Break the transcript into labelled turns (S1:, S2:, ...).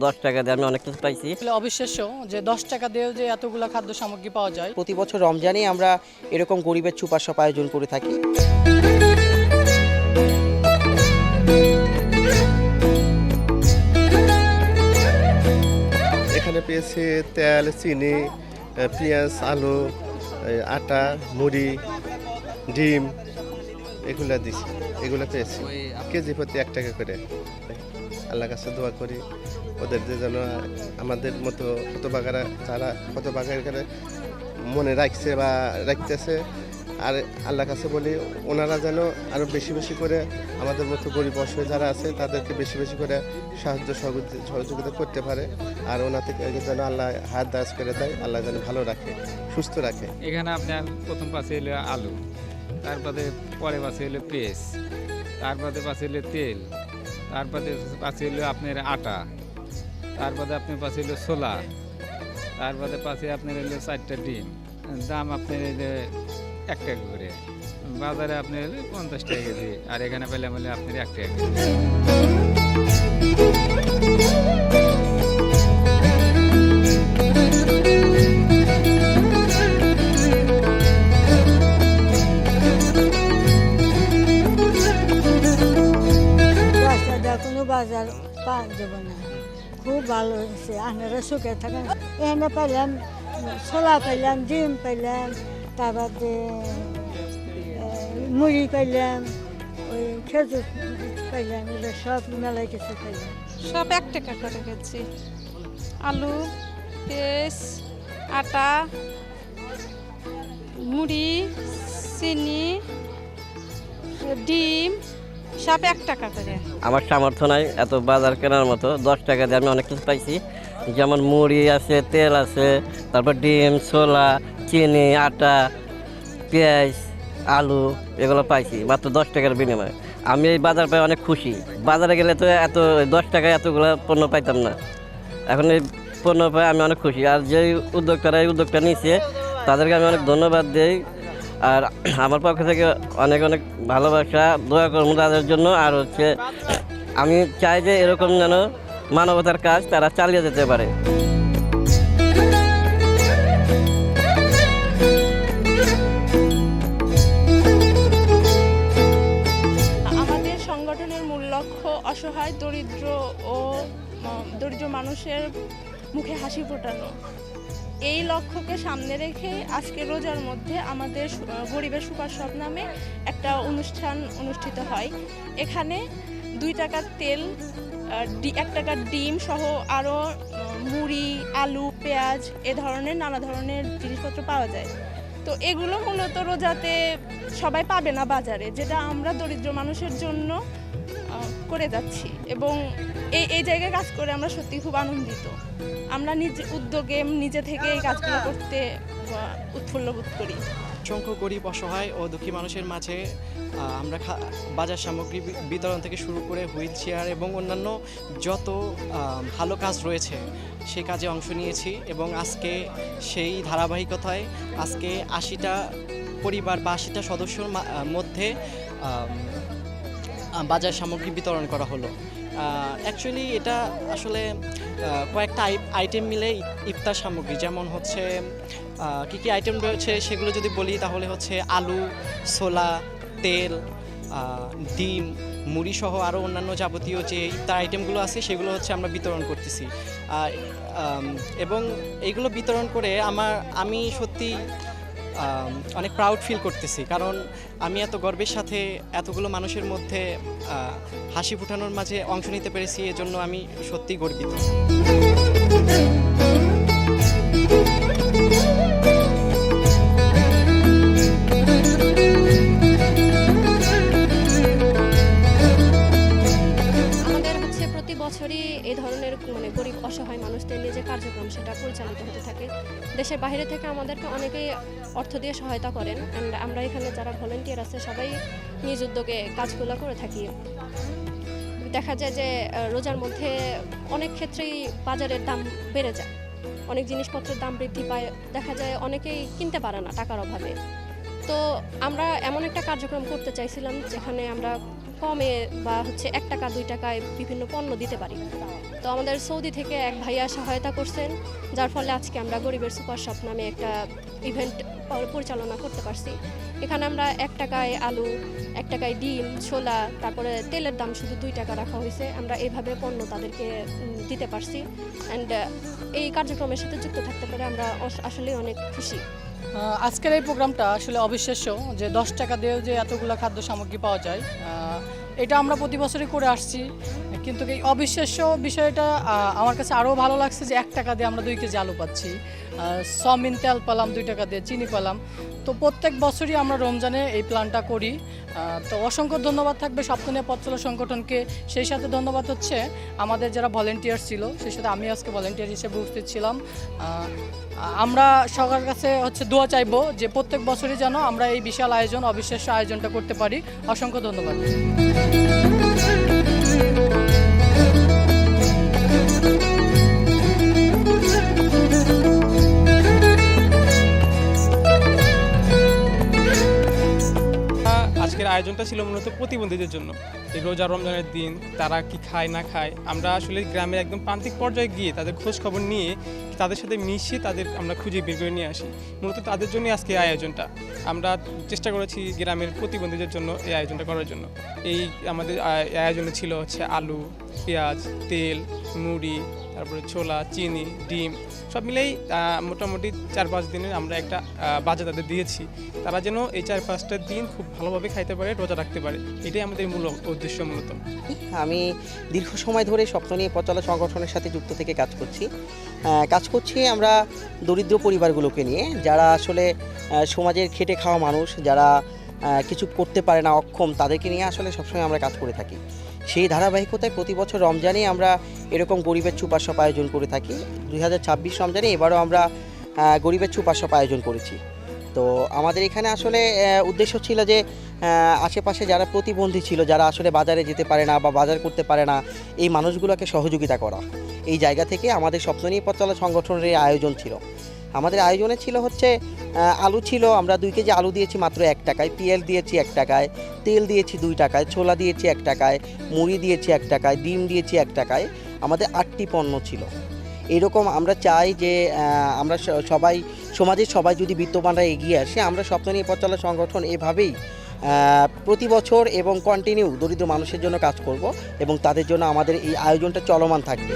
S1: 10 টাকা দিয়ে আমি অনেক কিছু পাইছি।
S2: অবিশ্বাস্য যে 10 টাকা দিয়েও যে এতগুলো খাদ্য সামগ্রী পাওয়া যায়।
S3: প্রতি বছর রমজানে আমরা এরকম গরিবের সুপার শপ আয়োজন করে থাকি।
S4: এখানে পেয়েছি তেল, চিনি, পেঁয়াজ, আলু, আটা, মুড়ি, ডিম, এগুলা দিছি, এগুলো পেয়েছি কেজি প্রতি 1 টাকা করে। আল্লাহ কাছে দোয়া করি ওদের যে যেন আমাদের মতো হতভাগারা যারা হতভাগারা মনে রাখছে বা রাখতেছে, আর আল্লাহ কাছে বলি ওনারা যেন আরও বেশি বেশি করে আমাদের মতো গরিব অসহায় যারা আছে তাদেরকে বেশি বেশি করে সাহায্য সহযোগিতা করতে পারে, আর ওনা থেকে যেন আল্লাহ হাত দাস করে দেয়, আল্লাহ যেন ভালো রাখে, সুস্থ রাখে।
S5: এখানে আপনার প্রথম পাশে এলো আলু, তারপরে পরে পাশে এলো পেঁয়াজ, তারপরে পাশে এলো তেল, তারপরে পাশে এলো আপনার আটা, তারপরে আপনার পাশে এলো ছোলা, তারপরে পাশে আপনার এলো 4টা ডিম। দাম আপনার এলো 1 টাকা করে। বাজারে আপনার 50 টাকা কেজি, আর এখানে পেলাম হলে আপনার 1 টাকা কেজি।
S6: কোনো বাজার পাওয়া যাবে না, খুব ভালো হয়েছে। আপনারা সুখে থাকেন। এখানে পাইলাম ছোলা, পাইলাম ডিম, পাইলাম তারপরে মুড়ি পাইলাম, ওই খেজুর পাইলাম, এগুলো সব মেলায় কিছু পাইলাম।
S7: সব 1 টাকা করে গেছি। আলু, পেঁয়াজ, আটা, মুড়ি, চিনি, ডিম সব 1 টাকা করে।
S1: আমার সামর্থ্য নাই এত বাজার কেনার মতো। 10 টাকা দিয়ে আমি অনেক কিছু পাইছি, যেমন মুড়ি আছে, তেল আছে, তারপর ডিম, ছোলা, চিনি, আটা, পেঁয়াজ, আলু, এগুলো পাইছি মাত্র 10 টাকার বিনিময়ে। আমি এই বাজার পাই অনেক খুশি। বাজারে গেলে তো এত 10 টাকায় এতগুলো পণ্য পাইতাম না, এখন এই পণ্য পাই আমি অনেক খুশি। আর যে উদ্যোক্তারা এই উদ্যোগটা নিয়েছে তাদেরকে আমি অনেক ধন্যবাদ দিই। আর আমার পক্ষ থেকে অনেক অনেক ভালোবাসা, দোয়া করবো তাদের জন্য। আর হচ্ছে আমি চাই যে এরকম যেন মানবতার কাজ তারা চালিয়ে যেতে পারে।
S7: আমাদের সংগঠনের মূল লক্ষ্য অসহায়, দরিদ্র মানুষের মুখে হাসি ফোটানো। এই লক্ষ্যকে সামনে রেখে আজকে রোজার মধ্যে আমাদের গরিবের সুপার শপ নামে একটা অনুষ্ঠান অনুষ্ঠিত হয়। এখানে 2 টাকার তেল, 1 টাকার ডিম সহ আরও মুড়ি, আলু, পেঁয়াজ এ ধরনের নানা ধরনের জিনিসপত্র পাওয়া যায়। তো এগুলো মূলত রোজাতে সবাই পাবে না বাজারে, যেটা আমরা দরিদ্র মানুষের জন্য করে যাচ্ছি। এবং এই জায়গায় কাজ করে আমরা সত্যি খুব আনন্দিত। আমরা নিজে উদ্যোগে নিজে থেকে এই কাজগুলো করতে উৎফুল্ল বোধ করি।
S2: অসংখ্য গরিব, অসহায় ও দুঃখী মানুষের মাঝে আমরা বাজার সামগ্রী বিতরণ থেকে শুরু করে হুইল চেয়ার এবং অন্যান্য যত ভালো কাজ রয়েছে সেই কাজে অংশ নিয়েছি। এবং আজকে সেই ধারাবাহিকতায় আজকে 80টা পরিবার বা 80টা সদস্যর মধ্যে বাজার সামগ্রী বিতরণ করা হলো। অ্যাকচুয়ালি এটা আসলে কয়েকটা আইটেম মিলে ইফতার সামগ্রী, যেমন হচ্ছে কী কী আইটেম রয়েছে সেগুলো যদি বলি তাহলে হচ্ছে আলু, ছোলা, তেল, ডিম, মুড়ি সহ আরও অন্যান্য যাবতীয় যে ইফতার আইটেমগুলো আছে সেগুলো হচ্ছে আমরা বিতরণ করতেছি। এবং এইগুলো বিতরণ করে আমি সত্যি অনেক প্রাউড ফিল করতেছি, কারণ আমি এত গর্বের সাথে এতগুলো মানুষের মধ্যে হাসি ফোটানোর মাঝে অংশ নিতে পেরেছি, এজন্য আমি সত্যিই গর্বিত।
S8: বছরই এই ধরনের গরিব অসহায় মানুষদের নিয়ে যে কার্যক্রম সেটা পরিচালিত হতে থাকে। দেশের বাইরে থেকে আমাদেরকে অনেকেই অর্থ দিয়ে সহায়তা করেন, অ্যান্ড আমরা এখানে যারা ভলেন্টিয়ার আছে সবাই নিজ উদ্যোগে কাজগুলো করে থাকি। দেখা যায় যে রোজার মধ্যে অনেক ক্ষেত্রেই বাজারের দাম বেড়ে যায়, অনেক জিনিসপত্রের দাম বৃদ্ধি পায়, দেখা যায় অনেকেই কিনতে পারে না টাকার অভাবে। তো আমরা এমন একটা কার্যক্রম করতে চাইছিলাম যেখানে আমরা কমে বা 1 টাকা 2 টাকায় বিভিন্ন পণ্য দিতে পারি। তো আমাদের সৌদি থেকে এক ভাইয়া সহায়তা করছেন, যার ফলে আজকে আমরা গরিবের সুপার শপ নামে একটা ইভেন্ট পরিচালনা করতে পারছি। এখানে আমরা 1 টাকায় আলু, 1 টাকায় ডিম, ছোলা, তারপরে তেলের দাম শুধু 2 টাকা রাখা হয়েছে। আমরা এইভাবে পণ্য তাদেরকে দিতে পারছি। অ্যান্ড এই কার্যক্রমের সাথে যুক্ত থাকতে পারে আমরা আসলে অনেক খুশি।
S9: আজকের এই প্রোগ্রামটা আসলে অবিশ্বাস্য যে 10 টাকা দিয়েও যে এতগুলো খাদ্য সামগ্রী পাওয়া যায়। এটা আমরা প্রতি বছরই করে আসছি, কিন্তু এই অবিশ্বাস্য বিষয়টা আমার কাছে আরও ভালো লাগছে যে 1 টাকা দিয়ে আমরা 2 কেজি আলু পাচ্ছি, সয়াবিন তেল পেলাম 2 টাকা দিয়ে, চিনি পেলাম। তো প্রত্যেক বছরই আমরা রমজানে এই প্ল্যানটা করি। তো অসংখ্য ধন্যবাদ থাকবে সপ্তনিয়া পথ চলা সংগঠনকে। সেই সাথে ধন্যবাদ হচ্ছে আমাদের যারা ভলেন্টিয়ার ছিল, সেই সাথে আমি আজকে ভলেন্টিয়ার হিসেবে উপস্থিত ছিলাম। আমরা সবার কাছে হচ্ছে দোয়া চাইবো যে প্রত্যেক বছরই যেন আমরা এই বিশাল আয়োজন, অবিশ্বাস্য আয়োজনটা করতে পারি। অসংখ্য ধন্যবাদ।
S10: আজকের আয়োজনটা ছিল মূলত প্রতিবন্ধীদের জন্য। এই রোজা রমজানের দিন তারা কি খায় না খায়, আমরা আসলে গ্রামের একদম প্রান্তিক পর্যায়ে গিয়ে তাদের খোঁজ খবর নিয়ে তাদের সাথে মিশিয়ে আমরা খুঁজে বের করে নিয়ে আসি। মূলত তাদের জন্যই আজকে এই আয়োজনটা। আমরা চেষ্টা করেছি গ্রামের প্রতিবন্ধীদের জন্য এই আয়োজনটা করার জন্য। এই আমাদের আয়োজনে ছিল হচ্ছে আলু, পেঁয়াজ, তেল, মুড়ি, তারপরে ছোলা, চিনি, ডিম, সব মিলেই মোটামুটি 4-5 দিনের আমরা একটা বাজেট তাদের দিয়েছি। তারা যেন এই 4-5টা দিন খুব ভালোভাবে খাইতে পারে, রোজা রাখতে পারে, এটাই আমাদের মূল উদ্দেশ্য। মূলত
S3: আমি দীর্ঘ সময় ধরে সপ্তনিয়া পথ চলা সংগঠনের সাথে যুক্ত থেকে কাজ করছি আমরা দরিদ্র পরিবারগুলোকে নিয়ে, যারা আসলে সমাজের খেটে খাওয়া মানুষ, যারা কিছু করতে পারে না, অক্ষম, তাদেরকে নিয়ে আসলে সবসময় আমরা কাজ করে থাকি। সেই ধারাবাহিকতায় প্রতি বছর রমজানে আমরা এরকম গরিবের সুপার শপ আয়োজন করে থাকি। 2026 রমজানে এবারও আমরা গরিবের সুপার শপ আয়োজন করেছি। তো আমাদের এখানে আসলে উদ্দেশ্য ছিল যে আশেপাশে যারা প্রতিবন্ধী ছিল, যারা আসলে বাজারে যেতে পারে না বা বাজার করতে পারে না, এই মানুষগুলোকে সহযোগিতা করা। এই জায়গা থেকে আমাদের সপ্তনিয়া পথ চলা সংগঠনের এই আয়োজন ছিল। আমাদের আয়োজনে ছিল হচ্ছে আলু ছিল, আমরা 2 কেজি আলু দিয়েছি মাত্র 1 টাকায়, পিএল দিয়েছি 1 টাকায়, তেল দিয়েছি 2 টাকায়, ছোলা দিয়েছি 1 টাকায়, মুড়ি দিয়েছি 1 টাকায়, ডিম দিয়েছি 1 টাকায়। আমাদের 8টি পণ্য ছিল। এরকম আমরা চাই যে আমরা সমাজের সবাই যদি বিত্তবানরা এগিয়ে আসে, আমরা সপ্তনিয়া পথ চলা সংগঠন এভাবেই প্রতি বছর এবং কন্টিনিউ দরিদ্র মানুষের জন্য কাজ করব এবং তাদের জন্য আমাদের এই আয়োজনটা চলমান থাকবে।